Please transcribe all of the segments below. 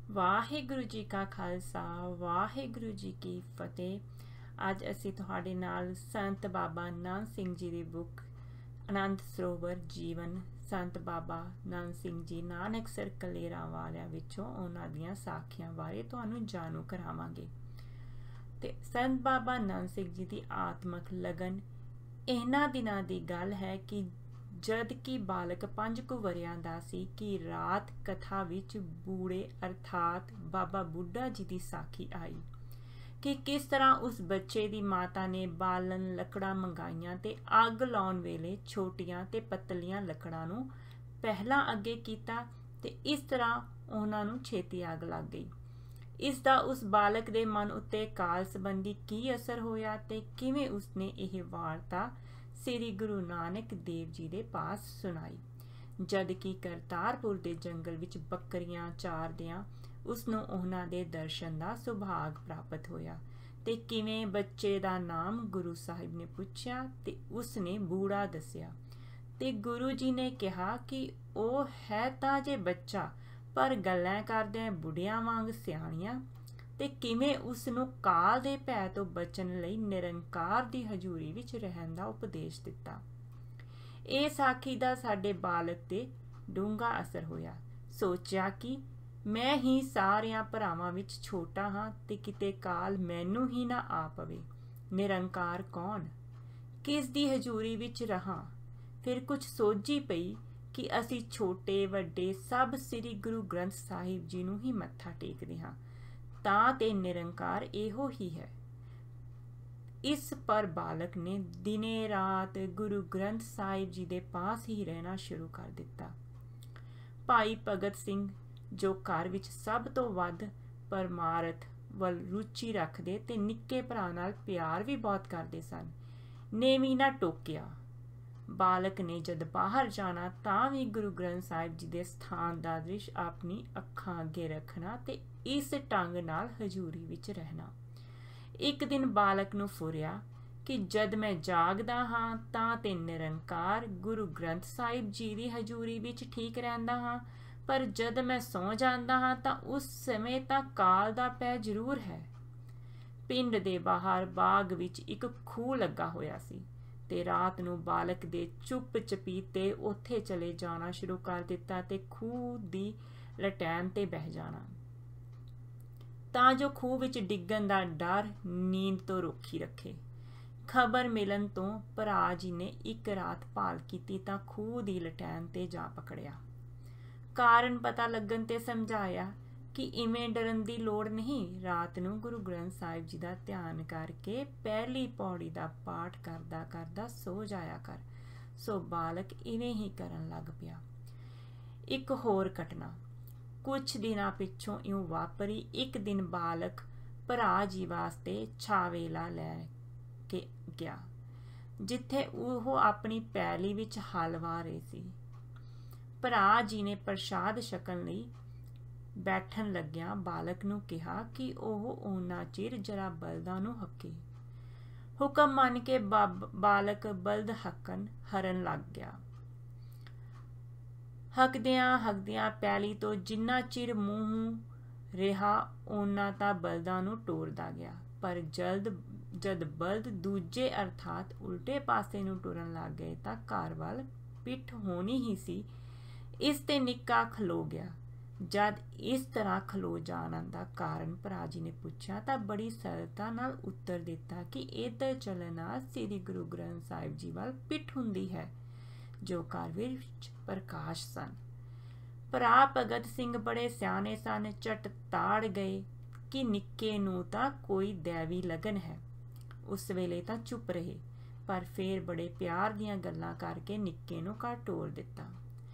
ਵਾਹਿਗੁਰੂ ਜੀ ਕਾ ਖਾਲਸਾ ਵਾਹਿਗੁਰੂ ਜੀ ਕੀ ਫਤਿਹ। ਅੱਜ ਅਸੀਂ ਤੁਹਾਡੇ ਨਾਲ ਸੰਤ ਬਾਬਾ ਨਾਨਕ ਸਿੰਘ ਜੀ ਦੀ ਬੁੱਕ ਆਨੰਦ ਸਰੋਵਰ ਜੀਵਨ ਸੰਤ ਬਾਬਾ ਨਾਨਕ ਸਿੰਘ ਜੀ ਨਾਨਕਸਰ ਕਲੇਰਾਂ ਵਾਲਿਆਂ ਵਿੱਚੋਂ ਉਹਨਾਂ ਦੀਆਂ ਸਾਖੀਆਂ ਬਾਰੇ ਤੁਹਾਨੂੰ ਜਾਣੂ ਕਰਾਵਾਂਗੇ। ਤੇ ਸੰਤ ਬਾਬਾ ਨਾਨਕ ਸਿੰਘ ਜੀ ਦੀ ਆਤਮਕ ਲਗਨ ਇਹਨਾਂ ਦਿਨਾਂ ਦੀ ਗੱਲ ਹੈ ਕਿ ਜਦ ਕਿ ਬਾਲਕ 5 ਕੁ ਵਰਿਆਂ ਦਾ ਸੀ ਕਿ ਰਾਤ ਕਥਾ ਵਿੱਚ ਬੂੜੇ ਅਰਥਾਤ ਬਾਬਾ ਬੁੱਢਾ ਜੀ ਦੀ ਸਾਖੀ ਆਈ ਕਿ ਕਿਸ ਤਰ੍ਹਾਂ ਉਸ ਬੱਚੇ ਦੀ ਮਾਤਾ ਨੇ ਬਾਲਣ ਲੱਕੜਾਂ ਮੰਗਾਈਆਂ ਤੇ ਅੱਗ ਲਾਉਣ ਵੇਲੇ ਛੋਟੀਆਂ ਤੇ ਪਤਲੀਆਂ ਲੱਕੜਾਂ ਨੂੰ ਪਹਿਲਾਂ ਅੱਗੇ ਕੀਤਾ ਤੇ ਇਸ ਤਰ੍ਹਾਂ ਉਹਨਾਂ ਨੂੰ ਛੇਤੀ ਅੱਗ ਲੱਗ ਗਈ। ਇਸ ਦਾ ਉਸ ਬਾਲਕ ਦੇ ਮਨ ਉੱਤੇ ਕਾਲ ਸੰਬੰਧੀ ਕੀ ਅਸਰ ਹੋਇਆ ਤੇ ਕਿਵੇਂ ਉਸਨੇ ਇਹ ਵਾਰਤਾ ਸ੍ਰੀ ਗੁਰੂ ਨਾਨਕ ਦੇਵ ਜੀ ਦੇ ਪਾਸ ਸੁਣਾਈ। ਜਦ ਕਿ ਕਰਤਾਰਪੁਰ ਦੇ ਜੰਗਲ ਵਿੱਚ ਬੱਕਰੀਆਂ ਚਾਰਦਿਆਂ ਉਸਨੂੰ ਉਹਨਾਂ ਦੇ ਦਰਸ਼ਨ ਦਾ ਸੁਭਾਗ ਪ੍ਰਾਪਤ ਹੋਇਆ ਤੇ ਕਿਵੇਂ ਬੱਚੇ ਦਾ ਨਾਮ ਗੁਰੂ ਸਾਹਿਬ ਨੇ ਪੁੱਛਿਆ ਤੇ ਉਸਨੇ ਬੂੜਾ ਦੱਸਿਆ ਤੇ ਗੁਰੂ ਜੀ ਨੇ ਕਿਹਾ ਕਿ ਉਹ ਹੈ ਤਾਂ ਜੇ ਬੱਚਾ ਪਰ ਗੱਲਾਂ ਕਰਦਿਆਂ ਬੁੱਢਿਆਂ ਵਾਂਗ ਸਿਆਣੀਆਂ ਤੇ ਕਿਵੇਂ ਉਸ ਨੂੰ ਕਾਲ ਦੇ ਭੈ ਤੋਂ ਬਚਣ ਲਈ ਨਿਰੰਕਾਰ ਦੀ ਹਜ਼ੂਰੀ ਵਿੱਚ ਰਹਿਣ ਦਾ ਉਪਦੇਸ਼ ਦਿੱਤਾ। ਇਹ ਸਾਖੀ ਦਾ ਸਾਡੇ ਬਾਲਕ ਤੇ ਡੂੰਘਾ ਅਸਰ ਹੋਇਆ। ਸੋਚਿਆ ਕਿ ਮੈਂ ਹੀ ਸਾਰਿਆਂ ਭਰਾਵਾਂ ਵਿੱਚ ਛੋਟਾ ਹਾਂ ਤੇ ਕਿਤੇ ਕਾਲ ਮੈਨੂੰ ਹੀ ਨਾ ਆ ਪਵੇ। ਨਿਰੰਕਾਰ ਕੌਣ, ਕਿਸ ਦੀ ਹਜ਼ੂਰੀ ਵਿੱਚ ਰਹਾਂ। ਫਿਰ ਕੁਝ ਸੋਝੀ ਪਈ ਕਿ ਅਸੀਂ ਛੋਟੇ ਵੱਡੇ ਸਭ ਸ੍ਰੀ ਗੁਰੂ ਗ੍ਰੰਥ ਸਾਹਿਬ ਜੀ ਨੂੰ ਹੀ ਮੱਥਾ ਟੇਕਦੇ ਹਾਂ ਤਾਂ ਤੇ ਨਿਰੰਕਾਰ ਇਹੋ ਹੀ ਹੈ। ਇਸ ਪਰ ਬਾਲਕ ਨੇ ਦਿਨੇ ਰਾਤ ਗੁਰੂ ਗ੍ਰੰਥ ਸਾਹਿਬ ਜੀ ਦੇ ਪਾਸ ਹੀ ਰਹਿਣਾ ਸ਼ੁਰੂ ਕਰ ਦਿੱਤਾ। ਭਾਈ ਭਗਤ ਸਿੰਘ ਜੋ ਘਰ ਵਿੱਚ ਸਭ ਤੋਂ ਵੱਧ ਪਰਮਾਰਥ ਵੱਲ ਰੁਚੀ ਰੱਖਦੇ ਤੇ ਨਿੱਕੇ ਭਰਾ ਨਾਲ ਪਿਆਰ ਵੀ ਬਹੁਤ ਕਰਦੇ ਸਨ, ਨੇ ਵੀ ਨਾ ਟੋਕਿਆ। ਬਾਲਕ ਨੇ ਜਦ ਬਾਹਰ ਜਾਣਾ ਤਾਂ ਵੀ ਗੁਰੂ ਗ੍ਰੰਥ ਸਾਹਿਬ ਜੀ ਦੇ ਸਥਾਨ ਦਾ ਦ੍ਰਿਸ਼ ਆਪਣੀ ਅੱਖਾਂ ਅੱਗੇ ਰੱਖਣਾ ਤੇ ਇਸ ਢੰਗ ਨਾਲ ਹਜ਼ੂਰੀ ਵਿੱਚ ਰਹਿਣਾ। ਇੱਕ ਦਿਨ ਬਾਲਕ ਨੂੰ ਫੁਰਿਆ ਕਿ ਜਦ ਮੈਂ ਜਾਗਦਾ ਹਾਂ ਤਾਂ ਤੇ ਨਿਰੰਕਾਰ ਗੁਰੂ ਗ੍ਰੰਥ ਸਾਹਿਬ ਜੀ ਦੀ ਹਜ਼ੂਰੀ ਵਿੱਚ ਠੀਕ ਰਹਿੰਦਾ ਹਾਂ, ਪਰ ਜਦ ਮੈਂ ਸੌਂ ਜਾਂਦਾ ਹਾਂ ਤਾਂ ਉਸ ਸਮੇਂ ਤਾਂ ਕਾਲ ਦਾ ਪੈ ਜ਼ਰੂਰ ਹੈ। ਪਿੰਡ ਦੇ ਬਾਹਰ ਬਾਗ ਵਿੱਚ ਇੱਕ ਖੂਹ ਲੱਗਾ ਹੋਇਆ ਸੀ ਤੇ ਰਾਤ ਨੂੰ ਬਾਲਕ ਦੇ ਚੁੱਪ ਚਪੀਤੇ ਉੱਥੇ ਚਲੇ ਜਾਣਾ ਸ਼ੁਰੂ ਕਰ ਦਿੱਤਾ ਤੇ ਖੂਹ ਦੀ ਲਟੈਨ ਤੇ ਬਹਿ ਜਾਣਾ ਤਾਂ ਜੋ ਖੂਹ ਵਿੱਚ ਡਿੱਗਣ ਦਾ ਡਰ ਨੀਂਦ ਤੋਂ ਰੋਕੀ ਰੱਖੇ। ਖਬਰ ਮਿਲਣ ਤੋਂ ਭਰਾ ਜੀ ਨੇ ਇੱਕ ਰਾਤ ਭਾਲ ਕੀਤੀ ਤਾਂ ਖੂਹ ਦੀ ਲਟੈਨ ਤੇ ਜਾ ਪਕੜਿਆ। ਕਾਰਨ ਪਤਾ ਲੱਗਣ ਤੇ ਸਮਝਾਇਆ ਕਿ ਇਵੇਂ ਡਰਨ ਦੀ ਲੋੜ ਨਹੀਂ, ਰਾਤ ਨੂੰ ਗੁਰੂ ਗ੍ਰੰਥ ਸਾਹਿਬ ਜੀ ਦਾ ਧਿਆਨ ਕਰਕੇ ਪਹਿਲੀ ਪੌੜੀ ਦਾ ਪਾਠ ਕਰਦਾ ਕਰਦਾ ਸੋ ਜਾਇਆ ਕਰ। ਸੋ ਬਾਲਕ ਇਵੇਂ ਹੀ ਕਰਨ ਲੱਗ ਪਿਆ। ਇੱਕ ਹੋਰ ਘਟਨਾ ਕੁਛ ਦਿਨਾਂ ਪਿੱਛੋਂ ਇਉਂ ਵਾਪਰੀ। ਇੱਕ ਦਿਨ ਬਾਲਕ ਭਰਾ ਜੀ ਵਾਸਤੇ ਛਾਵੇਲਾ ਲੈ ਕੇ ਗਿਆ ਜਿੱਥੇ ਉਹ ਆਪਣੀ ਪੈਲੀ ਵਿੱਚ ਹਲ ਵਾਹ ਰਹੇ ਸੀ। ਭਰਾ ਜੀ ਨੇ ਪ੍ਰਸ਼ਾਦ ਛਕਣ ਲਈ ਬੈਠਣ ਲੱਗਿਆਂ ਬਾਲਕ ਨੂੰ ਕਿਹਾ ਕਿ ਉਹ ਉਹਨਾਂ ਚਿਰ ਜਰਾ ਬਲਦਾਂ ਨੂੰ ਹੱਕੇ। ਹੁਕਮ ਮੰਨ ਕੇ ਬਾਲਕ ਬਲਦ ਹਰਨ ਲੱਗ ਗਿਆ। ਹੱਕਦਿਆਂ ਪੈਲੀ ਤੋਂ ਜਿੰਨਾ ਚਿਰ ਮੂੰਹ ਰਿਹਾ ਉਹਨਾਂ ਤਾਂ ਬਲਦਾਂ ਨੂੰ ਟੋਰਦਾ ਗਿਆ, ਪਰ ਜਦ ਬਲਦ ਦੂਜੇ ਅਰਥਾਤ ਉਲਟੇ ਪਾਸੇ ਨੂੰ ਟੁਰਨ ਲੱਗ ਗਏ ਤਾਂ ਘਰ ਵੱਲ ਪਿੱਠ ਹੋਣੀ ਹੀ ਸੀ, ਇਸ ਤੇ ਨਿੱਕਾ ਖਲੋ ਗਿਆ। ਜਦ ਇਸ ਤਰ੍ਹਾਂ ਖਲੋ ਜਾਣ ਦਾ ਕਾਰਨ ਭਰਾ ਜੀ ਨੇ ਪੁੱਛਿਆ ਤਾਂ ਬੜੀ ਸਰਲਤਾ ਨਾਲ ਉੱਤਰ ਦਿੱਤਾ ਕਿ ਇੱਧਰ ਚੱਲਣ ਨਾਲ ਸ੍ਰੀ ਗੁਰੂ ਗ੍ਰੰਥ ਸਾਹਿਬ ਜੀ ਵੱਲ ਪਿੱਠ ਹੁੰਦੀ ਹੈ ਜੋ ਘਰ ਵਿੱਚ ਪ੍ਰਕਾਸ਼ ਸਨ। ਭਰਾ ਭਗਤ ਸਿੰਘ ਬੜੇ ਸਿਆਣੇ ਸਨ, ਝਟ ਤਾੜ ਗਏ ਕਿ ਨਿੱਕੇ ਨੂੰ ਤਾਂ ਕੋਈ ਦੈਵੀ ਲਗਨ ਹੈ। ਉਸ ਵੇਲੇ ਤਾਂ ਚੁੱਪ ਰਹੇ, ਪਰ ਫੇਰ ਬੜੇ ਪਿਆਰ ਦੀਆਂ ਗੱਲਾਂ ਕਰਕੇ ਨਿੱਕੇ ਨੂੰ ਘਰ ਟੋਰ ਦਿੱਤਾ।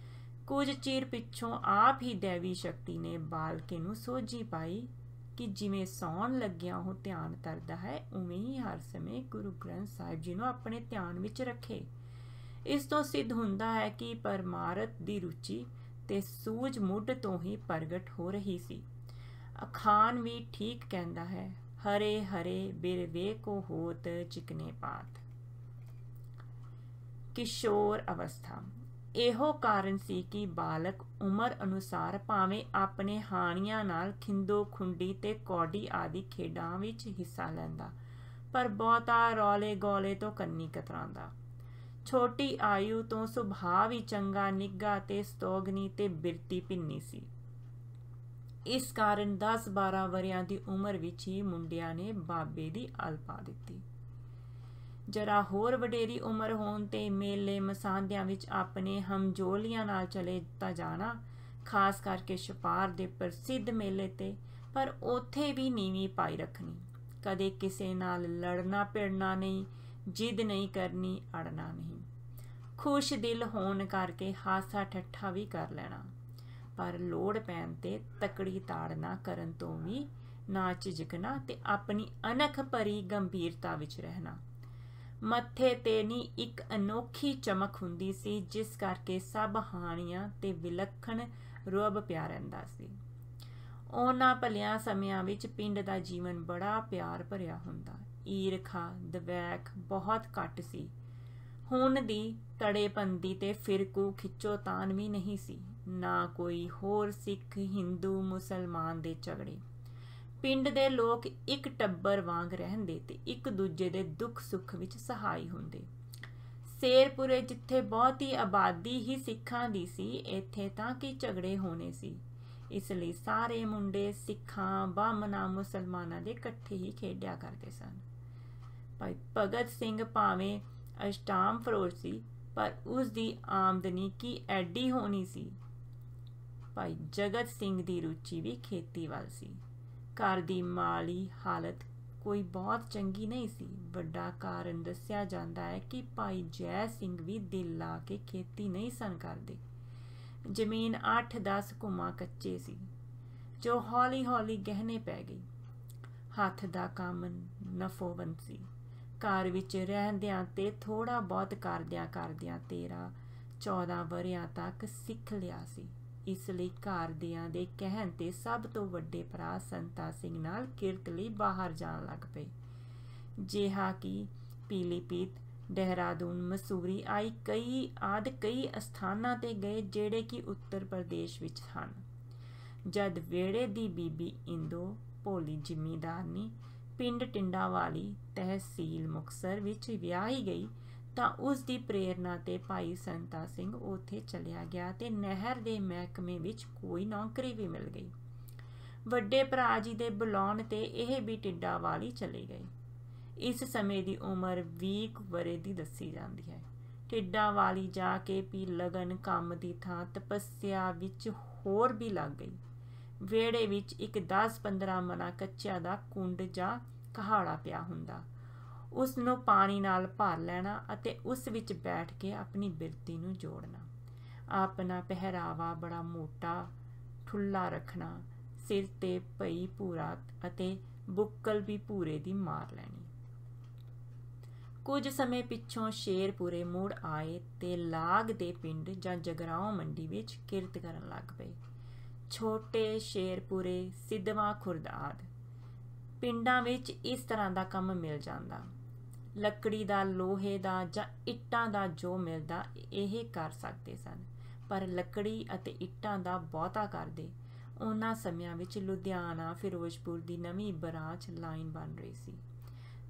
ਕੁਝ ਚਿਰ ਪਿੱਛੋਂ ਆਪ ਹੀ ਦੈਵੀ ਸ਼ਕਤੀ ਨੇ ਬਾਲਕੇ ਨੂੰ ਸੋਝੀ ਪਾਈ ਕਿ ਜਿਵੇਂ ਸੌਣ ਲੱਗਿਆ ਉਹ ਧਿਆਨ ਕਰਦਾ ਹੈ, ਉਵੇਂ ਹੀ ਹਰ ਸਮੇਂ ਗੁਰੂ ਗ੍ਰੰਥ ਸਾਹਿਬ ਜੀ ਨੂੰ ਆਪਣੇ ਧਿਆਨ ਵਿੱਚ ਰੱਖੇ। ਇਸ ਤੋਂ ਸਿੱਧ ਹੁੰਦਾ ਹੈ ਕਿ ਪਰਮਾਰਥ ਦੀ ਰੁਚੀ ਤੇ ਸੂਝ ਮੁੱਢ ਤੋਂ ਹੀ ਪ੍ਰਗਟ ਹੋ ਰਹੀ ਸੀ। ਅਖਾਣ ਵੀ ਠੀਕ ਕਹਿੰਦਾ ਹੈ, ਹਰੇ ਹਰੇ ਬਿਰਵੇ ਕੋ ਹੋਤ ਚਿਕਨੇ ਪਾਤ। ਕਿਸ਼ੋਰ ਅਵਸਥਾ ਇਹੋ ਕਾਰਨ ਸੀ ਕਿ ਬਾਲਕ ਉਮਰ ਅਨੁਸਾਰ ਭਾਵੇਂ ਆਪਣੇ ਹਾਣੀਆਂ ਨਾਲ ਖਿੰਦੋ ਖੁੰਡੀ ਤੇ ਕੌਡੀ ਆਦਿ ਖੇਡਾਂ ਵਿੱਚ ਹਿੱਸਾ ਲੈਂਦਾ, ਪਰ ਬਹੁਤਾ ਰੌਲੇ ਗੌਲੇ ਤੋਂ ਕੰਨੀ ਕਤਰਾਉਂਦਾ। ਛੋਟੀ ਆਯੂ ਤੋਂ ਸੁਭਾਅ ਵੀ ਚੰਗਾ, ਨਿੱਘਾ ਤੇ ਸਤੋਗਨੀ ਤੇ ਬਿਰਤੀ ਭਿੰਨੀ ਸੀ। ਇਸ ਕਾਰਨ 10-12 ਵਰ੍ਹਿਆਂ ਦੀ ਉਮਰ ਵਿੱਚ ਹੀ ਮੁੰਡਿਆਂ ਨੇ ਬਾਬੇ ਦੀ ਅਲ ਪਾ ਦਿੱਤੀ। ਜਰਾ ਹੋਰ ਵਡੇਰੀ ਉਮਰ ਹੋਣ ਤੇ ਮੇਲੇ ਮਸਾਂਦਿਆਂ ਵਿੱਚ ਆਪਣੇ ਹਮਜੋਲੀਆਂ ਨਾਲ ਚਲੇ ਤਾਂ ਜਾਣਾ, ਖਾਸ ਕਰਕੇ ਛਪਾਰ ਦੇ ਪ੍ਰਸਿੱਧ ਮੇਲੇ ਤੇ, ਪਰ ਉੱਥੇ ਵੀ ਨੀਵੀਂ ਪਾਈ ਰੱਖਣੀ। ਕਦੇ ਕਿਸੇ ਨਾਲ ਲੜਨਾ ਭਿੜਨਾ ਨਹੀਂ, ਜਿੱਦ ਨਹੀਂ ਕਰਨੀ, ਅੜਨਾ ਨਹੀਂ। ਖੁਸ਼ ਦਿਲ ਹੋਣ ਕਰਕੇ ਹਾਸਾ ਠੱਠਾ ਵੀ ਕਰ ਲੈਣਾ, ਪਰ ਲੋੜ ਪੈਣ ਤੇ ਤਕੜੀ ਤਾੜਨਾ ਕਰਨ ਤੋਂ ਵੀ ਨਾ ਝਿਜਕਣਾ ਤੇ ਆਪਣੀ ਅਣਖ ਭਰੀ ਗੰਭੀਰਤਾ ਵਿੱਚ ਰਹਿਣਾ। ਮੱਥੇ ਤੇ ਨੀ ਇੱਕ ਅਨੋਖੀ ਚਮਕ ਹੁੰਦੀ ਸੀ, ਜਿਸ ਕਰਕੇ ਸਭ ਹਾਣੀਆਂ ਤੇ ਵਿਲੱਖਣ ਰੁਅਬ ਪਿਆ ਰਹਿੰਦਾ ਸੀ। ਉਹਨਾਂ ਭਲਿਆਂ ਸਮਿਆਂ ਵਿੱਚ ਪਿੰਡ ਦਾ ਜੀਵਨ ਬੜਾ ਪਿਆਰ ਭਰਿਆ ਹੁੰਦਾ। ਈਰਖਾ ਦਵੈਖ ਬਹੁਤ ਘੱਟ ਸੀ। ਹੁਣ ਦੀ ਤੜੇਪੰਦੀ ਤੇ ਫਿਰਕੂ ਖਿੱਚੋਤਾਣ ਵੀ ਨਹੀਂ ਸੀ, ਨਾ ਕੋਈ ਹੋਰ ਸਿੱਖ ਹਿੰਦੂ ਮੁਸਲਮਾਨ ਦੇ ਝਗੜੇ। ਪਿੰਡ ਦੇ ਲੋਕ ਇੱਕ ਟੱਬਰ ਵਾਂਗ ਰਹਿੰਦੇ ਤੇ ਇੱਕ ਦੂਜੇ ਦੇ ਦੁੱਖ ਸੁੱਖ ਵਿੱਚ ਸਹਾਈ ਹੁੰਦੇ। ਸ਼ੇਰਪੁਰੇ ਜਿੱਥੇ ਬਹੁਤੀ ਆਬਾਦੀ ਹੀ ਸਿੱਖਾਂ ਦੀ ਸੀ, ਇੱਥੇ ਤਾਂ ਕੀ ਝਗੜੇ ਹੋਣੇ ਸੀ। ਇਸ ਲਈ ਸਾਰੇ ਮੁੰਡੇ ਸਿੱਖਾਂ, ਬਾਹਮਣਾਂ, ਮੁਸਲਮਾਨਾਂ ਦੇ ਇਕੱਠੇ ਹੀ ਖੇਡਿਆ ਕਰਦੇ ਸਨ। ਭਾਈ ਭਗਤ ਸਿੰਘ ਭਾਵੇਂ ਅਸ਼ਟਾਮ ਫਰੋਸ਼ ਸੀ, ਪਰ ਉਸ ਦੀ ਆਮਦਨੀ ਕੀ ਐਡੀ ਹੋਣੀ ਸੀ। ਭਾਈ ਜਗਤ ਸਿੰਘ ਦੀ ਰੁਚੀ ਵੀ ਖੇਤੀ ਵੱਲ ਸੀ। ਘਰ ਦੀ ਮਾਲੀ ਹਾਲਤ ਕੋਈ ਬਹੁਤ ਚੰਗੀ ਨਹੀਂ ਸੀ। ਵੱਡਾ ਕਾਰਨ ਦੱਸਿਆ ਜਾਂਦਾ ਹੈ ਕਿ ਭਾਈ ਜੈ ਸਿੰਘ ਵੀ ਦਿਲ ਲਾ ਕੇ ਖੇਤੀ ਨਹੀਂ ਸਨ ਕਰਦੇ। ਜ਼ਮੀਨ 8-10 ਘੁਮਾ ਕੱਚੇ ਸੀ, ਜੋ ਹੌਲੀ ਹੌਲੀ ਗਹਿਣੇ ਪੈ ਗਈ। ਹੱਥ ਦਾ ਕੰਮ ਨਫੋਵੰਦ ਸੀ। ਘਰ ਵਿੱਚ ਰਹਿੰਦਿਆਂ ਤੇ ਥੋੜ੍ਹਾ ਬਹੁਤ ਕਰਦਿਆਂ 13-14 ਵਰ੍ਹਿਆਂ ਤੱਕ ਸਿੱਖ ਲਿਆ ਸੀ। ਇਸ ਲਈ ਘਰਦਿਆਂ ਦੇ ਕਹਿਣ ਤੇ ਸਭ ਤੋਂ ਵੱਡੇ ਭਰਾ ਸੰਤਾ ਸਿੰਘ ਨਾਲ ਕਿਰਤ ਲਈ ਬਾਹਰ ਜਾਣ ਲੱਗ ਪਏ। ਜਿਹਾ ਕਿ ਪੀਲੀਭੀਤ, ਦੇਹਰਾਦੂਨ, ਮਸੂਰੀ ਆਈ ਕਈ ਅਸਥਾਨਾਂ ਤੇ ਗਏ, ਜਿਹੜੇ ਕਿ ਉੱਤਰ ਪ੍ਰਦੇਸ਼ ਵਿੱਚ ਹਨ। ਜਦ ਵਿਹੜੇ ਦੀ ਬੀਬੀ ਇੰਦੋ ਭੋਲੀ ਜ਼ਿਮੀਂਦਾਰਨੀ ਪਿੰਡ ਟਿੰਡਾਵਾਲੀ, ਤਹਿਸੀਲ ਮੁਕਤਸਰ ਵਿੱਚ ਵਿਆਹੀ ਗਈ, ਤਾਂ ਉਸ ਦੀ ਪ੍ਰੇਰਨਾ ਤੇ ਭਾਈ ਸੰਤਾ ਸਿੰਘ ਉੱਥੇ ਚਲਿਆ ਗਿਆ ਤੇ ਨਹਿਰ ਦੇ ਮਹਿਕਮੇ ਵਿੱਚ ਕੋਈ ਨੌਕਰੀ ਵੀ ਮਿਲ ਗਈ। ਵੱਡੇ ਭਰਾ ਜੀ ਦੇ ਬੁਲਾਉਣ ਤੇ ਇਹ ਵੀ ਟਿੰਡਾਵਾਲੀ ਚਲੇ ਗਏ। ਇਸ ਸਮੇਂ ਦੀ ਉਮਰ 20 ਵਰ੍ਹੇ ਦੀ ਦੱਸੀ ਜਾਂਦੀ ਹੈ। ਟਿੰਡਾਵਾਲੀ ਜਾ ਕੇ ਵੀ ਲਗਨ ਕੰਮ ਦੀ ਥਾਂ ਤਪੱਸਿਆ ਵਿੱਚ ਹੋਰ ਵੀ ਲੱਗ ਗਈ। ਵਿਹੜੇ ਵਿੱਚ ਇੱਕ 10-15 ਮਣਾ ਕੱਚਿਆਂ ਦਾ ਕੁੰਡ ਜਾਂ ਕਹਾੜਾ ਪਿਆ ਹੁੰਦਾ। ਉਸ ਨੂੰ ਪਾਣੀ ਨਾਲ ਭਰ ਲੈਣਾ ਅਤੇ ਉਸ ਵਿੱਚ ਬੈਠ ਕੇ ਆਪਣੀ ਬਿਰਤੀ ਨੂੰ ਜੋੜਨਾ। ਆਪਣਾ ਪਹਿਰਾਵਾ ਬੜਾ ਮੋਟਾ ਠੁੱਲਾ ਰੱਖਣਾ, ਸਿਰ ਤੇ ਭਈ ਭੂਰਾ ਅਤੇ ਬੁੱਕਲ ਵੀ ਭੂਰੇ ਦੀ ਮਾਰ ਲੈਣੀ। ਕੁਝ ਸਮੇਂ ਪਿੱਛੋਂ ਸ਼ੇਰਪੁਰੇ ਮੁੜ ਆਏ ਤੇ ਲਾਗ ਦੇ ਪਿੰਡ ਜਾਂ ਜਗਰਾਓਂ ਮੰਡੀ ਵਿੱਚ ਕਿਰਤ ਕਰਨ ਲੱਗ ਪਏ। ਛੋਟੇ ਸ਼ੇਰਪੁਰੇ, ਸਿੱਧਵਾਂ ਖੁਰਦ ਆਦਿ ਪਿੰਡਾਂ ਵਿੱਚ ਇਸ ਤਰ੍ਹਾਂ ਦਾ ਕੰਮ ਮਿਲ ਜਾਂਦਾ। ਲੱਕੜੀ ਦਾ, ਲੋਹੇ ਦਾ ਜਾਂ ਇੱਟਾਂ ਦਾ ਜੋ ਮਿਲਦਾ ਇਹ ਕਰ ਸਕਦੇ ਸਨ, ਪਰ ਲੱਕੜੀ ਅਤੇ ਇੱਟਾਂ ਦਾ ਬਹੁਤਾ ਕਰਦੇ। ਉਹਨਾਂ ਸਮਿਆਂ ਵਿੱਚ ਲੁਧਿਆਣਾ ਫਿਰੋਜ਼ਪੁਰ ਦੀ ਨਵੀਂ ਬ੍ਰਾਂਚ ਲਾਈਨ ਬਣ ਰਹੀ ਸੀ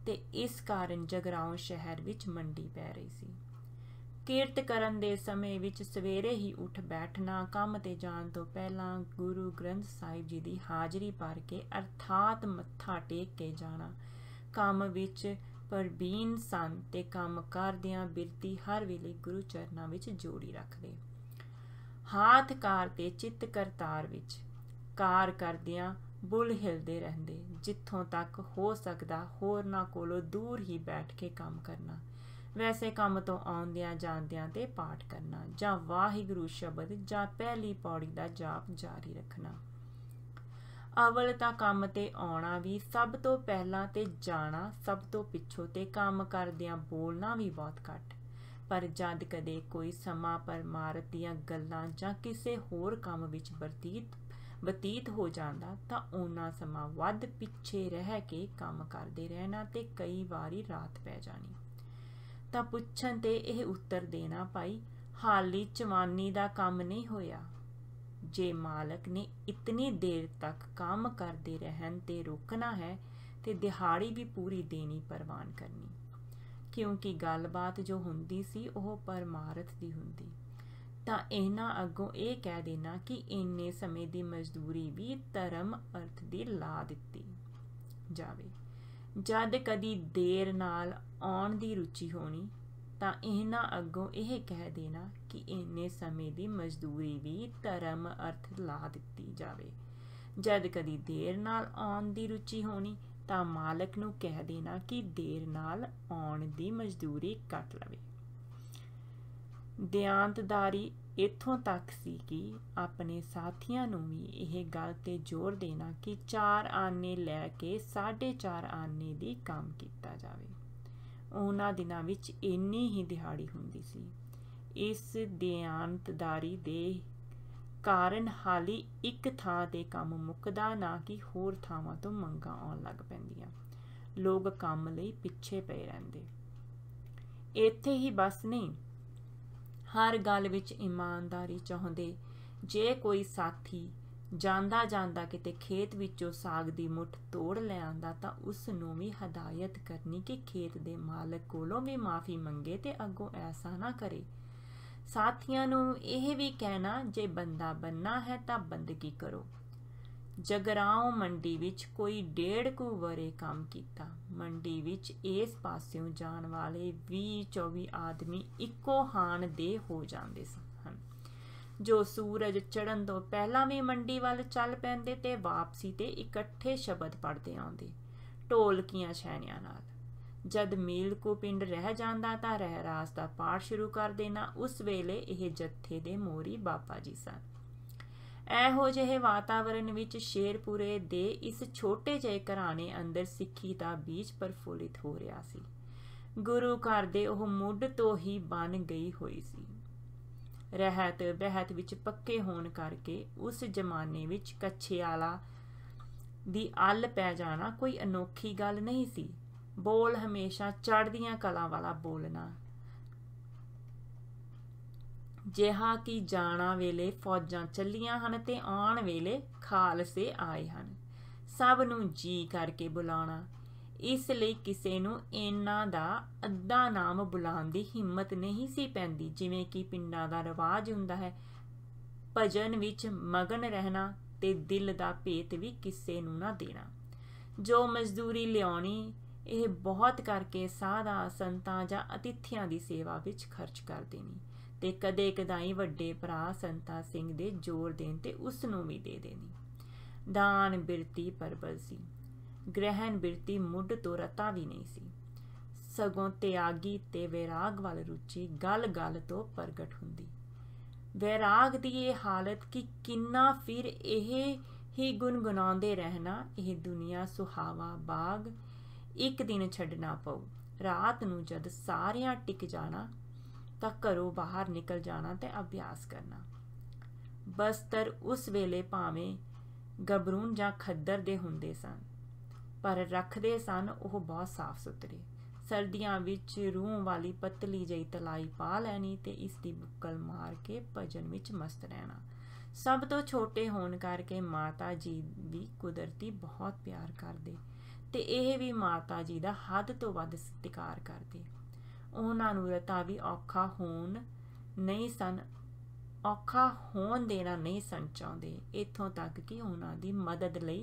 ਤੇ ਇਸ ਕਾਰਨ ਜਗਰਾਓਂ ਸ਼ਹਿਰ ਵਿੱਚ ਮੰਡੀ ਪੈ ਰਹੀ ਸੀ। ਕਿਰਤ ਕਰਨ ਦੇ ਸਮੇਂ ਵਿੱਚ ਸਵੇਰੇ ਹੀ ਉੱਠ ਬੈਠਣਾ, ਕੰਮ ਤੇ ਜਾਣ ਤੋਂ ਪਹਿਲਾਂ ਗੁਰੂ ਗ੍ਰੰਥ ਸਾਹਿਬ ਜੀ ਦੀ ਹਾਜ਼ਰੀ ਭਰ ਕੇ ਅਰਥਾਤ ਮੱਥਾ ਟੇਕ ਕੇ ਜਾਣਾ। ਕੰਮ ਵਿੱਚ ਪ੍ਰਬੀਨ ਸਨ ਤੇ ਕੰਮ ਕਰਦਿਆਂ ਬਿਰਤੀ ਹਰ ਵੇਲੇ ਗੁਰੂ ਚਰਨਾਂ ਵਿੱਚ ਜੋੜੀ ਰੱਖਦੇ। ਹਾਥ ਕਾਰ ਤੇ ਚਿੱਤ ਕਰਤਾਰ ਵਿੱਚ ਕਾਰ ਕਰਦਿਆਂ ਬੁੱਲ ਹਿਲਦੇ ਰਹਿੰਦੇ। ਜਿੱਥੋਂ ਤੱਕ ਹੋ ਸਕਦਾ ਹੋਰਨਾਂ ਕੋਲੋਂ ਦੂਰ ਹੀ ਬੈਠ ਕੇ ਕੰਮ ਕਰਨਾ। ਵੈਸੇ ਕੰਮ ਤੋਂ ਆਉਂਦਿਆਂ ਜਾਂਦਿਆਂ ਤੇ ਪਾਠ ਕਰਨਾ ਜਾਂ ਵਾਹਿਗੁਰੂ ਸ਼ਬਦ ਜਾਂ ਪਹਿਲੀ ਪੌੜੀ ਦਾ ਜਾਪ ਜਾਰੀ ਰੱਖਣਾ। ਅਵਲ ਤਾਂ ਕੰਮ ਤੇ ਆਉਣਾ ਵੀ ਸਭ ਤੋਂ ਪਹਿਲਾਂ ਤੇ ਜਾਣਾ ਸਭ ਤੋਂ ਪਿੱਛੋਂ ਤੇ ਕੰਮ ਕਰਦਿਆਂ ਬੋਲਣਾ ਵੀ ਬਹੁਤ ਘੱਟ। ਪਰ ਜਦ ਕਦੇ ਕੋਈ ਸਮਾਂ ਪਰਮਾਰਥ ਦੀਆਂ ਗੱਲਾਂ ਜਾਂ ਕਿਸੇ ਹੋਰ ਕੰਮ ਵਿੱਚ ਬਤੀਤ ਹੋ ਜਾਂਦਾ ਤਾਂ ਉਹਨਾਂ ਸਮਾਂ ਵੱਧ ਪਿੱਛੇ ਰਹਿ ਕੇ ਕੰਮ ਕਰਦੇ ਰਹਿਣਾ ਤੇ ਕਈ ਵਾਰੀ ਰਾਤ ਪੈ ਜਾਣੀ। ਤਾਂ ਪੁੱਛਣ ਤੇ ਇਹ ਉੱਤਰ ਦੇਣਾ, ਭਾਈ हाली चवानी दा काम नहीं होया। जे मालक ने इतनी देर तक काम करते रहन ते रोकना है ते दिहाड़ी भी पूरी देनी परवान करनी, क्योंकि गलबात जो हुंदी सी ओह परमारथ दी हुंदी। तां इन्हां अग्गों ये कह देना कि इन्ने समय दी मजदूरी भी धर्म अर्थ दी ला दित्ती जावे। जद कदी देर नाल आउण दी रुचि होनी तां इन्हां अग्गों यह कह देना कि इन्ने समय दी मजदूरी भी धर्म अर्थ ला दित्ती जावे। जद कदी देर नाल आउण दी रुचि होनी तां मालक नूं कह देना कि देर नाल आउण दी मजदूरी कट लवे। दियांतदारी इत्थों तक सी कि अपने साथियां नूं भी यह गल ते जोर देना कि 4 आने लैके 4.5 आने दी काम कीता जावे। उन्हां दिनां विच इन्नी ही दिहाड़ी हुंदी सी। इस दियांतदारी दे कारण हाली एक थां ते काम मुकदा ना कि होर थावां तो मंगां आउण लग पैंदियां। लोग काम लई पिछे पे रहिंदे। इत्थे ही बस नहीं, हर गल विच ईमानदारी चाहुंदे। जे कोई साथी ਜਾਂਦਾ ਜਾਂਦਾ किते खेत विचों साग दी मुठ तोड़ ले आंदा तां उस नूं भी हदायत करनी कि खेत दे मालक कोलों भी माफ़ी मंगे ते अगों ऐसा ना करे। साथियां नूं यह भी कहना, जे बंदा बनना है तां बंदगी करो। जगराओं मंडी विच कोई 1.5 वरे काम कीता। मंडी विच इस पासियों जाण वाले 20-24 आदमी इक्को हाण दे हो जांदे सन, जो सूरज चढ़न तो पहला भी मंडी वाल चल पैंदे ते वापसी ते इकट्ठे शब्द पढ़ते आउंदे ढोलकियां छैनियां नाल। जद मील को पिंड रह जांदा तां रहरास दा पाठ शुरू कर देना। उस वेले यह जत्थे दे मोरी बाबा जी सन। ਇਹੋ ਜਿਹੇ वातावरण विच शेरपुरे दे इस छोटे ਜਿਹੇ घराने अंदर सिक्खी दा बीज प्रफुल्लित हो रहा सी। गुरु घर दे ओह मुੱਢ तो ही बन गई हुई सी। रहत बहत विच पक्के होण करके उस जमाने विच कच्छेआला दी अल पै जाना कोई अनोखी गल नहीं सी। बोल हमेशा चढ़दियां कलां वाला बोलना, जिहा कि जाना वेले फौजां ਚੱਲੀਆਂ ਹਨ ते आउण वेले खालसे आए ਹਨ। सब नूं जी करके बुलाना। इस ਲਈ ਕਿਸੇ ਨੂੰ ਇਹਨਾਂ ਦਾ ਅੱਧਾ ਨਾਮ ਬੁਲਾਉਣ ਦੀ ਹਿੰਮਤ ਨਹੀਂ ਸੀ ਪੈਂਦੀ, ਜਿਵੇਂ ਕਿ ਪਿੰਡਾਂ ਦਾ ਰਿਵਾਜ ਹੁੰਦਾ ਹੈ। ਭਜਨ ਵਿੱਚ ਮਗਨ ਰਹਿਣਾ ਤੇ ਦਿਲ ਦਾ ਭੇਤ ਵੀ ਕਿਸੇ ਨੂੰ ਨਾ ਦੇਣਾ। ਜੋ ਮਜ਼ਦੂਰੀ ਲਿਆਉਣੀ ਇਹ ਬਹੁਤ ਕਰਕੇ ਸਾਧਾਂ ਸੰਤਾਂ ਜਾਂ ਅਤਿਥੀਆਂ ਦੀ ਸੇਵਾ ਵਿੱਚ ਖਰਚ ਕਰ ਦੇਣੀ ਤੇ ਕਦੇ ਕਦਾਈ ਵੱਡੇ ਭਰਾ ਸੰਤਾ ਸਿੰਘ ਦੇ ਜ਼ੋਰ ਦੇਣ ਤੇ ਉਸ ਨੂੰ ਵੀ ਦੇ ਦੇਣੀ। ਦਾਨ ਬਿਰਤੀ ਪਰਬਲ ਸੀ। ग्रहण बिरती मुੱਢ तो रता भी नहीं सी। सगों त्यागी ते वैराग वाल रुचि गल गल तो प्रगट हुंदी। वैराग दी ये हालत कि किन्ना फिर यह ही गुनगुनाउंदे रहना, यह दुनिया सुहावा बाग एक दिन छड्डना पऊ। रात नूं जद सारियां टिक जाना तां घरों बाहर निकल जाना ते अभ्यास करना। बस्तर उस वेले भावें गबरून जां खद्दर दे हुंदे सन, पर रखते सन ਉਹ बहुत साफ सुथरे। सर्दियां विच रूह वाली पतली जही तलाई पा लैनी ते इसकी बुक्कल मार के भजन विच मस्त रहना। सब तो छोटे होने करके माता जी भी कुदरती बहुत प्यार करते ते यह भी माता जी का हद तो वध सत्कार करते। उन्हां नूं रता भी औखा होण देना नहीं सन चाहुंदे, इत्थों तक कि उन्हां दी मदद लई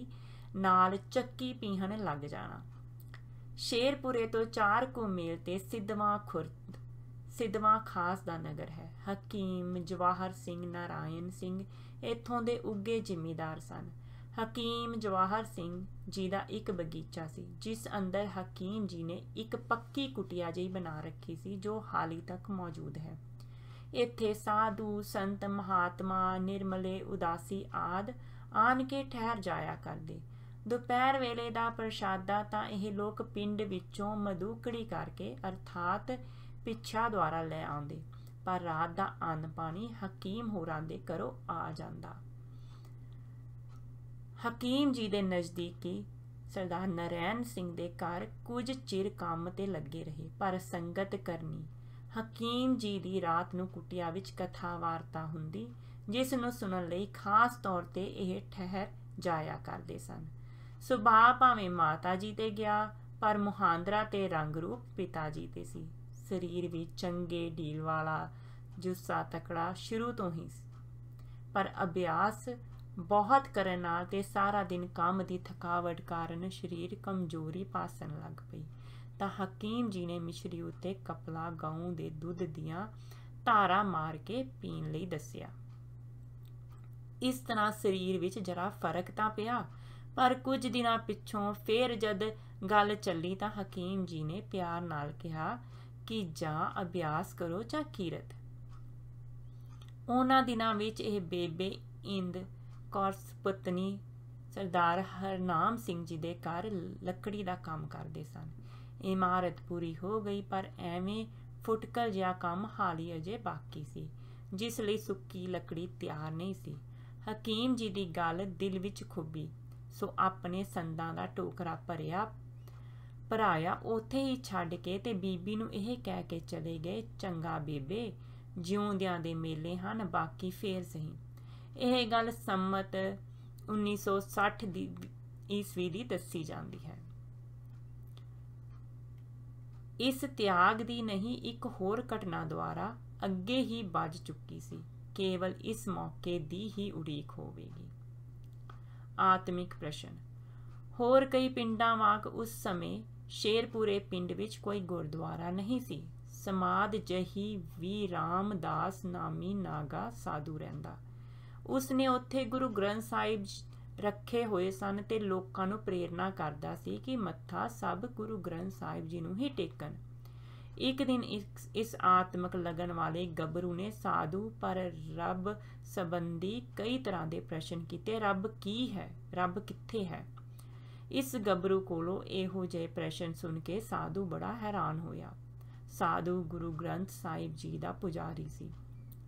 नाल ਚੱਕੀ ਪੀਹਣ ਲੱਗ ਜਾਣਾ। ਸ਼ੇਰਪੁਰੇ ਤੋਂ 4 ਕੁ ਮੀਲ ਤੇ ਸਿੱਧਵਾਂ ਖੁਰਦ ਸਿੱਧਵਾਂ ਖਾਸ ਦਾ ਨਗਰ ਹੈ। ਹਕੀਮ ਜਵਾਹਰ ਸਿੰਘ ਨਾਰਾਇਣ ਸਿੰਘ ਇੱਥੋਂ ਦੇ ਉੱਗੇ ਜ਼ਿਮੀਂਦਾਰ ਸਨ। ਹਕੀਮ ਜਵਾਹਰ ਸਿੰਘ ਜੀ ਦਾ ਇੱਕ ਬਗੀਚਾ ਸੀ, ਜਿਸ ਅੰਦਰ ਹਕੀਮ ਜੀ ਨੇ ਇੱਕ ਪੱਕੀ ਕੁਟੀਆ ਜਿਹੀ ਬਣਾ ਰੱਖੀ ਸੀ, ਜੋ ਹਾਲੀ ਤੱਕ ਮੌਜੂਦ ਹੈ। ਇੱਥੇ ਸਾਧੂ ਸੰਤ ਮਹਾਤਮਾ ਨਿਰਮਲੇ ਉਦਾਸੀ ਆਦਿ ਆਣ ਕੇ ਠਹਿਰ ਜਾਇਆ ਕਰਦੇ। ਦੁਪਹਿਰ ਵੇਲੇ ਦਾ ਪ੍ਰਸ਼ਾਦਾ ਤਾਂ ਇਹ ਲੋਕ ਪਿੰਡ ਵਿੱਚੋਂ ਮਧੂਕੜੀ ਕਰਕੇ ਅਰਥਾਤ ਪਿੱਛਾ ਦੁਆਰਾ ਲੈ ਆਉਂਦੇ, ਪਰ ਰਾਤ ਦਾ ਅੰਨ ਪਾਣੀ ਹਕੀਮ ਹੋਰਾਂ ਦੇ ਘਰੋਂ ਆ ਜਾਂਦਾ। ਹਕੀਮ ਜੀ ਦੇ ਨਜ਼ਦੀਕੀ ਸਰਦਾਰ ਨਰੈਣ ਸਿੰਘ ਦੇ ਘਰ ਕੁਝ ਚਿਰ ਕੰਮ ਤੇ ਲੱਗੇ ਰਹੇ, ਪਰ ਸੰਗਤ ਕਰਨੀ ਹਕੀਮ ਜੀ ਦੀ ਰਾਤ ਨੂੰ ਕੁਟੀਆ ਵਿੱਚ ਕਥਾ ਵਾਰਤਾ ਹੁੰਦੀ, ਜਿਸ ਨੂੰ ਸੁਣਨ ਲਈ ਖਾਸ ਤੌਰ ਤੇ ਇਹ ਠਹਿਰ ਜਾਇਆ ਕਰਦੇ ਸਨ। ਸੁਭਾਅ ਭਾਵੇਂ ਮਾਤਾ ਜੀ ਤੇ ਗਿਆ, ਪਰ ਮੁਹਾਂਦਰਾ ਤੇ ਰੰਗ ਰੂਪ ਪਿਤਾ ਜੀ ਤੇ ਸੀ। ਸਰੀਰ ਵੀ ਚੰਗੇ ਢੀਲ ਵਾਲਾ, ਜੁੱਸਾ ਤਕੜਾ ਸ਼ੁਰੂ ਤੋਂ ਹੀ, ਪਰ ਅਭਿਆਸ ਬਹੁਤ ਕਰਨ ਨਾਲ ਤੇ ਸਾਰਾ ਦਿਨ ਕੰਮ ਦੀ ਥਕਾਵਟ ਕਾਰਨ ਸਰੀਰ ਕਮਜ਼ੋਰੀ ਪਾਸਣ ਲੱਗ ਪਈ ਤਾਂ ਹਕੀਮ ਜੀ ਨੇ ਮਿਸ਼ਰੀ ਉੱਤੇ ਕਪਲਾ ਗਊ ਦੇ ਦੁੱਧ ਦੀਆਂ ਧਾਰਾਂ ਮਾਰ ਕੇ ਪੀਣ ਲਈ ਦੱਸਿਆ। ਇਸ ਤਰ੍ਹਾਂ ਸਰੀਰ ਵਿੱਚ ਜਰਾ ਫਰਕ ਤਾਂ ਪਿਆ, ਪਰ ਕੁਝ ਦਿਨਾਂ ਪਿੱਛੋਂ ਫੇਰ ਜਦ ਗੱਲ ਚੱਲੀ ਤਾਂ ਹਕੀਮ ਜੀ ਨੇ ਪਿਆਰ ਨਾਲ ਕਿਹਾ ਕਿ ਜਾਂ ਅਭਿਆਸ ਕਰੋ ਜਾਂ ਕੀਰਤ। ਉਹਨਾਂ ਦਿਨਾਂ ਵਿੱਚ ਇਹ ਬੇਬੇ ਇੰਦ ਕੌਰ ਪਤਨੀ ਸਰਦਾਰ ਹਰਨਾਮ ਸਿੰਘ ਜੀ ਦੇ ਘਰ ਲੱਕੜੀ ਦਾ ਕੰਮ ਕਰਦੇ ਸਨ। ਇਮਾਰਤ ਪੂਰੀ ਹੋ ਗਈ, ਪਰ ਐਵੇਂ ਫੁਟਕਲ ਜਿਹਾ ਕੰਮ ਹਾਲੀ ਅਜੇ ਬਾਕੀ ਸੀ, ਜਿਸ ਲਈ ਸੁੱਕੀ ਲੱਕੜੀ ਤਿਆਰ ਨਹੀਂ ਸੀ। ਹਕੀਮ ਜੀ ਦੀ ਗੱਲ ਦਿਲ ਵਿੱਚ ਖੁੱਭੀ, ਸੋ ਆਪਣੇ ਸੰਦਾਂ ਦਾ ਟੋਕਰਾ ਭਰਾਇਆ ਉੱਥੇ ਹੀ ਛੱਡ ਕੇ ਤੇ ਬੀਬੀ ਨੂੰ ਇਹ ਕਹਿ ਕੇ ਚਲੇ ਗਏ, ਚੰਗਾ ਬੇਬੇ, ਜਿਉਂਦਿਆਂ ਦੇ ਮੇਲੇ ਹਨ, ਬਾਕੀ ਫੇਰ ਸਹੀ। ਇਹ ਗੱਲ ਸੰਮਤ 1960 ਈਸਵੀ ਦੀ ਦੱਸੀ ਜਾਂਦੀ ਹੈ। ਇਸ ਤਿਆਗ ਦੀ ਨਹੀਂ, ਇੱਕ ਹੋਰ ਘਟਨਾ ਦੁਆਰਾ ਅੱਗੇ ਹੀ ਵੱਜ ਚੁੱਕੀ ਸੀ, ਕੇਵਲ ਇਸ ਮੌਕੇ ਦੀ ਹੀ ਉਡੀਕ ਹੋਵੇਗੀ। ਆਤਮਿਕ ਪ੍ਰਸ਼ਨ। ਹੋਰ ਕਈ ਪਿੰਡਾਂ ਵਾਂਗ ਉਸ ਸਮੇਂ ਸ਼ੇਰਪੁਰੇ ਪਿੰਡ ਵਿੱਚ ਕੋਈ ਗੁਰਦੁਆਰਾ ਨਹੀਂ ਸੀ। ਸਮਾਧ ਜਹੀ ਵੀ ਰਾਮਦਾਸ ਨਾਮੀ ਨਾਗਾ ਸਾਧੂ ਰਹਿੰਦਾ। ਉਸਨੇ ਉੱਥੇ ਗੁਰੂ ਗ੍ਰੰਥ ਸਾਹਿਬ ਰੱਖੇ ਹੋਏ ਸਨ ਤੇ ਲੋਕਾਂ ਨੂੰ ਪ੍ਰੇਰਨਾ ਕਰਦਾ ਸੀ ਕਿ ਮੱਥਾ ਸਭ ਗੁਰੂ ਗ੍ਰੰਥ ਸਾਹਿਬ ਜੀ ਨੂੰ ਹੀ ਟੇਕਣ। ਇੱਕ ਦਿਨ ਇਸ ਆਤਮਕ ਲਗਨ ਵਾਲੇ ਗੱਭਰੂ ਨੇ ਸਾਧੂ ਪਰ ਰੱਬ ਸੰਬੰਧੀ ਕਈ ਤਰ੍ਹਾਂ ਦੇ ਪ੍ਰਸ਼ਨ ਕੀਤੇ। ਰੱਬ ਕੀ ਹੈ? ਰੱਬ ਕਿੱਥੇ ਹੈ? ਇਸ ਗੱਭਰੂ ਕੋਲੋਂ ਇਹੋ ਜਿਹੇ ਪ੍ਰਸ਼ਨ ਸੁਣ ਕੇ ਸਾਧੂ ਬੜਾ ਹੈਰਾਨ ਹੋਇਆ। ਸਾਧੂ ਗੁਰੂ ਗ੍ਰੰਥ ਸਾਹਿਬ ਜੀ ਦਾ ਪੁਜਾਰੀ ਸੀ,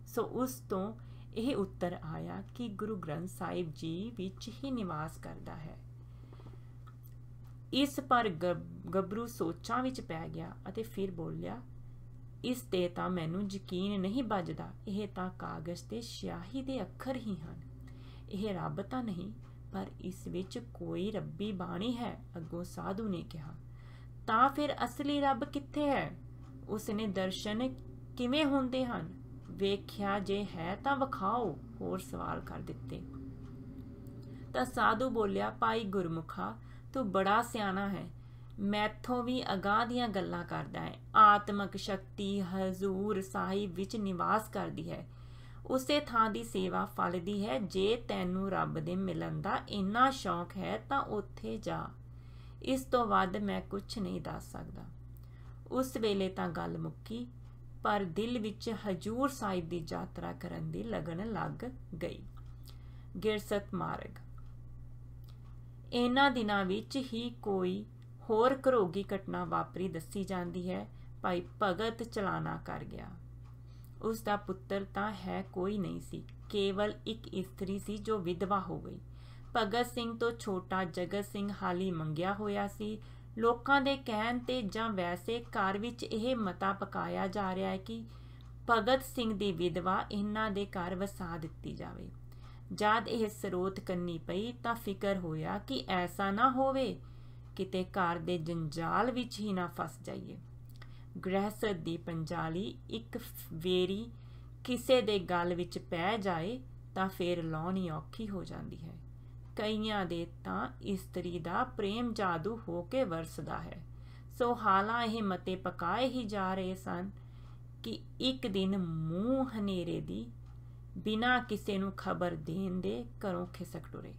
ਸੋ ਉਸ ਤੋਂ ਇਹ ਉੱਤਰ ਆਇਆ ਕਿ ਗੁਰੂ ਗ੍ਰੰਥ ਸਾਹਿਬ ਜੀ ਵਿੱਚ ਹੀ ਨਿਵਾਸ ਕਰਦਾ ਹੈ। ਇਸ ਪਰ ਗੱਭਰੂ ਸੋਚਾਂ ਵਿੱਚ ਪੈ ਗਿਆ ਅਤੇ ਫਿਰ ਬੋਲਿਆ, ਇਸ ਤੇ ਤਾਂ ਮੈਨੂੰ ਯਕੀਨ ਨਹੀਂ ਬੱਝਦਾ। ਇਹ ਤਾਂ ਕਾਗਜ਼ ਤੇ ਸਿਆਹੀ ਦੇ ਅੱਖਰ ਹੀ ਹਨ। ਇਹ ਰੱਬ ਤਾਂ ਨਹੀਂ, ਪਰ ਇਸ ਵਿੱਚ ਕੋਈ ਰੱਬੀ ਬਾਣੀ ਹੈ। ਅੱਗੋਂ ਸਾਧੂ ਨੇ ਕਿਹਾ, ਤਾਂ ਫਿਰ ਅਸਲੀ ਰੱਬ ਕਿੱਥੇ ਹੈ? ਉਸਨੇ ਦਰਸ਼ਨ ਕਿਵੇਂ ਹੁੰਦੇ ਹਨ? ਵੇਖਿਆ ਜੇ ਹੈ ਤਾਂ ਵਿਖਾਓ। ਹੋਰ ਸਵਾਲ ਕਰ ਦਿੱਤੇ ਤਾਂ ਸਾਧੂ ਬੋਲਿਆ, ਭਾਈ ਗੁਰਮੁਖਾ, ਤੂੰ ਬੜਾ ਸਿਆਣਾ ਹੈ, ਮੈਥੋਂ ਵੀ ਅਗਾਂਹ ਦੀਆਂ ਗੱਲਾਂ ਕਰਦਾ ਹੈ। ਆਤਮਕ ਸ਼ਕਤੀ ਹਜ਼ੂਰ ਸਾਹਿਬ ਵਿੱਚ ਨਿਵਾਸ ਕਰਦੀ ਹੈ। ਉਸੇ ਥਾਂ ਦੀ ਸੇਵਾ ਫਲਦੀ ਹੈ। ਜੇ ਤੈਨੂੰ ਰੱਬ ਦੇ ਮਿਲਣ ਦਾ ਇੰਨਾ ਸ਼ੌਂਕ ਹੈ ਤਾਂ ਉੱਥੇ ਜਾ। ਇਸ ਤੋਂ ਵੱਧ ਮੈਂ ਕੁਛ ਨਹੀਂ ਦੱਸ ਸਕਦਾ। ਉਸ ਵੇਲੇ ਤਾਂ ਗੱਲ ਮੁੱਕੀ, ਪਰ ਦਿਲ ਵਿੱਚ ਹਜ਼ੂਰ ਸਾਹਿਬ ਦੀ ਯਾਤਰਾ ਕਰਨ ਦੀ ਲਗਨ ਲੱਗ ਗਈ। ਗਿਰਸਤ ਮਾਰਗ। ਇਹਨਾਂ ਦਿਨਾਂ ਵਿੱਚ ਹੀ ਕੋਈ ਹੋਰ ਘਰੋਗੀ ਘਟਨਾ ਵਾਪਰੀ ਦੱਸੀ ਜਾਂਦੀ ਹੈ। ਭਾਈ ਭਗਤ ਚਲਾਣਾ ਕਰ ਗਿਆ। ਉਸ ਦਾ ਪੁੱਤਰ ਤਾਂ ਹੈ ਕੋਈ ਨਹੀਂ ਸੀ, ਕੇਵਲ ਇੱਕ ਇਸਤਰੀ ਸੀ ਜੋ ਵਿਧਵਾ ਹੋ ਗਈ। ਭਗਤ ਸਿੰਘ ਤੋਂ ਛੋਟਾ ਜਗਤ ਸਿੰਘ ਹਾਲੀ ਮੰਗਿਆ ਹੋਇਆ ਸੀ। ਲੋਕਾਂ ਦੇ ਕਹਿਣ ਤੇ ਜਾਂ ਵੈਸੇ ਘਰ ਵਿੱਚ ਇਹ ਮਤਾ ਪਕਾਇਆ ਜਾ ਰਿਹਾ ਹੈ ਕਿ ਭਗਤ ਸਿੰਘ ਦੀ ਵਿਧਵਾ ਇਹਨਾਂ ਦੇ ਘਰ ਵਸਾ ਦਿੱਤੀ ਜਾਵੇ। ਜਦ ਇਹ ਸਰੋਤ ਕਰਨੀ ਪਈ ਤਾਂ ਫਿਕਰ ਹੋਇਆ ਕਿ ਐਸਾ ਨਾ ਹੋਵੇ ਕਿਤੇ ਘਰ ਦੇ ਜੰਜਾਲ ਵਿੱਚ ਹੀ ਨਾ ਫਸ ਜਾਈਏ। ਗ੍ਰਹਿਸਤ ਦੀ ਪੰਜਾਲੀ ਇੱਕ ਵੇਰੀ ਕਿਸੇ ਦੇ ਗਲ ਵਿੱਚ ਪੈ ਜਾਏ ਤਾਂ ਫਿਰ ਲਾਉਣੀ ਔਖੀ ਹੋ ਜਾਂਦੀ ਹੈ। ਕਈਆਂ ਦੇ ਤਾਂ ਇਸਤਰੀ ਦਾ ਪ੍ਰੇਮ ਜਾਦੂ ਹੋ ਕੇ ਵਰਸਦਾ ਹੈ। ਸੋ ਹਾਲਾਂ ਇਹ ਮਤੇ ਪਕਾਏ ਹੀ ਜਾ ਰਹੇ ਸਨ ਕਿ ਇੱਕ ਦਿਨ ਮੂੰਹ ਹਨੇਰੇ ਦੀ ਬਿਨਾਂ ਕਿਸੇ ਨੂੰ ਖਬਰ ਦੇਣ ਦੇ ਘਰੋਂ ਖਿਸਕ ਟੁਰੇ।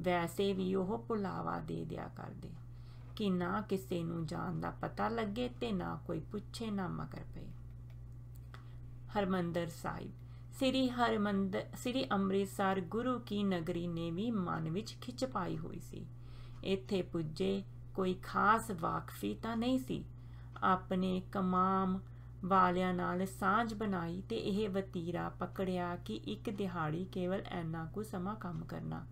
ਵੈਸੇ ਵੀ ਉਹ ਭੁਲਾਵਾ ਦੇ ਦਿਆ ਕਰਦੇ ਕਿ ਨਾ ਕਿਸੇ ਨੂੰ ਜਾਣ ਦਾ ਪਤਾ ਲੱਗੇ ਤੇ ਨਾ ਕੋਈ ਪੁੱਛੇ ਨਾ ਮਗਰ ਪਏ। ਹਰਿਮੰਦਰ ਸਾਹਿਬ। ਸ੍ਰੀ ਅੰਮ੍ਰਿਤਸਰ ਗੁਰੂ ਕੀ ਨਗਰੀ ਨੇ ਵੀ ਮਨ ਵਿੱਚ ਖਿੱਚ ਪਾਈ ਹੋਈ ਸੀ। ਇੱਥੇ ਪੁੱਜੇ ਕੋਈ ਖਾਸ ਵਾਕਫੀ ਤਾਂ ਨਹੀਂ ਸੀ। ਆਪਣੇ ਕਮਾਮ ਵਾਲਿਆਂ ਨਾਲ ਸਾਂਝ ਬਣਾਈ ਤੇ ਇਹ ਵਤੀਰਾ ਪਕੜਿਆ ਕਿ ਇੱਕ ਦਿਹਾੜੀ ਕੇਵਲ ਇੰਨਾ ਕੁ ਸਮਾਂ ਕੰਮ ਕਰਨਾ,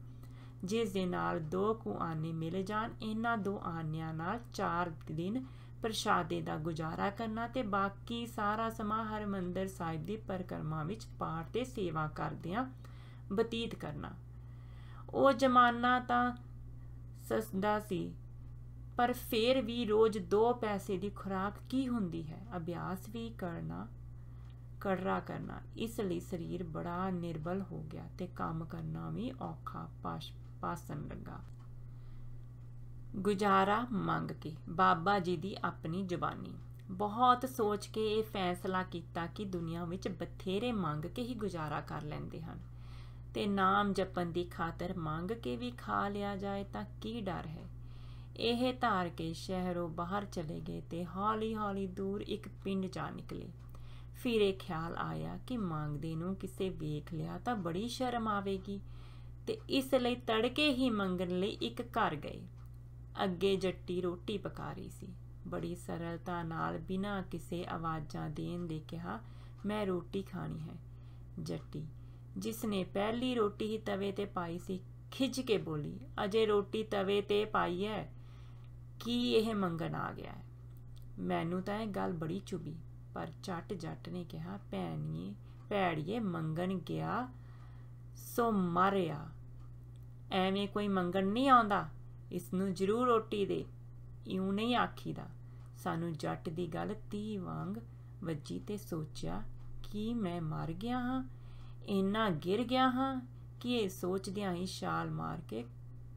ਜਿਸ ਦੇ ਨਾਲ 2 ਕੁ ਆਨੇ ਮਿਲ ਜਾਣ। ਇਹਨਾਂ 2 ਆਨਿਆਂ ਨਾਲ 4 ਦਿਨ ਪ੍ਰਸ਼ਾਦੇ ਦਾ ਗੁਜ਼ਾਰਾ ਕਰਨਾ ਤੇ ਬਾਕੀ ਸਾਰਾ ਸਮਾਂ ਹਰਿਮੰਦਰ ਸਾਹਿਬ ਦੀ ਪਰਿਕਰਮਾ ਵਿੱਚ ਪਾਠ ਤੇ ਸੇਵਾ ਕਰਦਿਆਂ ਬਤੀਤ ਕਰਨਾ। ਉਹ ਜ਼ਮਾਨਾ ਤਾਂ ਸਸਤਾ ਸੀ, ਪਰ ਫਿਰ ਵੀ ਰੋਜ਼ 2 ਪੈਸੇ ਦੀ ਖੁਰਾਕ ਕੀ ਹੁੰਦੀ ਹੈ। ਅਭਿਆਸ ਵੀ ਕੜਰਾ ਕਰਨਾ, ਇਸ ਲਈ ਸਰੀਰ ਬੜਾ ਨਿਰਬਲ ਹੋ ਗਿਆ ਤੇ ਕੰਮ ਕਰਨਾ ਵੀ ਔਖਾ ਪਾਸਣ ਲੱਗਾ। ਗੁਜ਼ਾਰਾ ਮੰਗ ਕੇ। ਬਾਬਾ ਜੀ ਦੀ ਆਪਣੀ ਜ਼ੁਬਾਨੀ। ਬਹੁਤ ਸੋਚ ਕੇ ਇਹ ਫੈਸਲਾ ਕੀਤਾ ਕਿ ਦੁਨੀਆ ਵਿੱਚ ਬਥੇਰੇ ਮੰਗ ਕੇ ਹੀ ਗੁਜ਼ਾਰਾ ਕਰ ਲੈਂਦੇ ਹਨ ਤੇ ਨਾਮ ਜਪਣ ਦੀ ਖਾਤਰ ਮੰਗ ਕੇ ਵੀ ਖਾ ਲਿਆ ਜਾਏ ਤਾਂ ਕੀ ਡਰ ਹੈ। ਇਹ ਧਾਰ ਕੇ ਸ਼ਹਿਰੋਂ ਬਾਹਰ ਚਲੇ ਗਏ ਤੇ ਹੌਲੀ ਹੌਲੀ ਦੂਰ ਇੱਕ ਪਿੰਡ ਜਾ ਨਿਕਲੇ। ਫਿਰ ਇਹ ਖਿਆਲ ਆਇਆ ਕਿ ਮੰਗਦੇ ਨੂੰ ਕਿਸੇ ਵੇਖ ਲਿਆ ਤਾਂ ਬੜੀ ਸ਼ਰਮ ਆਵੇਗੀ ਤੇ ਇਸ ਲਈ ਤੜਕੇ ਹੀ ਮੰਗਣ ਲਈ ਇੱਕ ਘਰ ਗਏ। ਅੱਗੇ ਜੱਟੀ ਰੋਟੀ ਪਕਾ ਰਹੀ ਸੀ। ਬੜੀ ਸਰਲਤਾ ਨਾਲ ਬਿਨਾਂ ਕਿਸੇ ਆਵਾਜ਼ਾਂ ਦੇਣ ਦੇ ਕਿਹਾ, ਮੈਂ ਰੋਟੀ ਖਾਣੀ ਹੈ। ਜੱਟੀ, ਜਿਸ ਨੇ ਪਹਿਲੀ ਰੋਟੀ ਹੀ ਤਵੇ ਤੇ ਪਾਈ ਸੀ, ਖਿੱਚ ਕੇ ਬੋਲੀ, ਅਜੇ ਰੋਟੀ ਤਵੇ ਤੇ ਪਾਈ ਹੈ, ਕੀ ਇਹ ਮੰਗਣ ਆ ਗਿਆ ਹੈ। ਮੈਨੂੰ ਤਾਂ ਇਹ ਗੱਲ ਬੜੀ ਚੁਭੀ, ਪਰ ਝੱਟ ਜੱਟ ਨੇ ਕਿਹਾ, ਭੈੜੀਏ ਮੰਗਣ ਗਿਆ ਸੋ ਮਾਰਿਆ, ਐਵੇਂ ਕੋਈ ਮੰਗਣ ਨਹੀਂ ਆਉਂਦਾ, ਇਸ ਨੂੰ ਜ਼ਰੂਰ ਰੋਟੀ ਦੇ, ਇਉਂ ਨਹੀਂ ਆਖੀਦਾ। ਸਾਨੂੰ ਜੱਟ ਦੀ ਗੱਲ ਤੀਹ ਵਾਂਗ ਵੱਜੀ ਤੇ ਸੋਚਿਆ ਕਿ ਮੈਂ ਮਰ ਗਿਆ ਹਾਂ, ਇੰਨਾ ਗਿਰ ਗਿਆ ਹਾਂ ਕਿ ਇਹ ਸੋਚਦਿਆਂ ਹੀ ਛਾਲ ਮਾਰ ਕੇ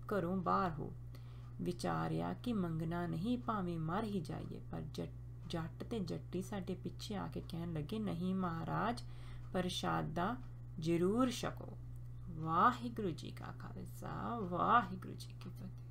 ਘਰੋਂ ਬਾਹਰ ਹੋ। ਵਿਚਾਰਿਆ ਕਿ ਮੰਗਣਾ ਨਹੀਂ, ਭਾਵੇਂ ਮਰ ਹੀ ਜਾਈਏ। ਪਰ ਜੱਟ ਤੇ ਜੱਟੀ ਸਾਡੇ ਪਿੱਛੇ ਆ ਕੇ ਕਹਿਣ ਲੱਗੇ, ਨਹੀਂ ਮਹਾਰਾਜ, ਪ੍ਰਸ਼ਾਦਾ ਜ਼ਰੂਰ ਛਕੋ। ਵਾਹਿਗੁਰੂ ਜੀ ਕਾ ਖਾਲਸਾ, ਵਾਹਿਗੁਰੂ ਜੀ ਕੀ ਫਤਿਹ।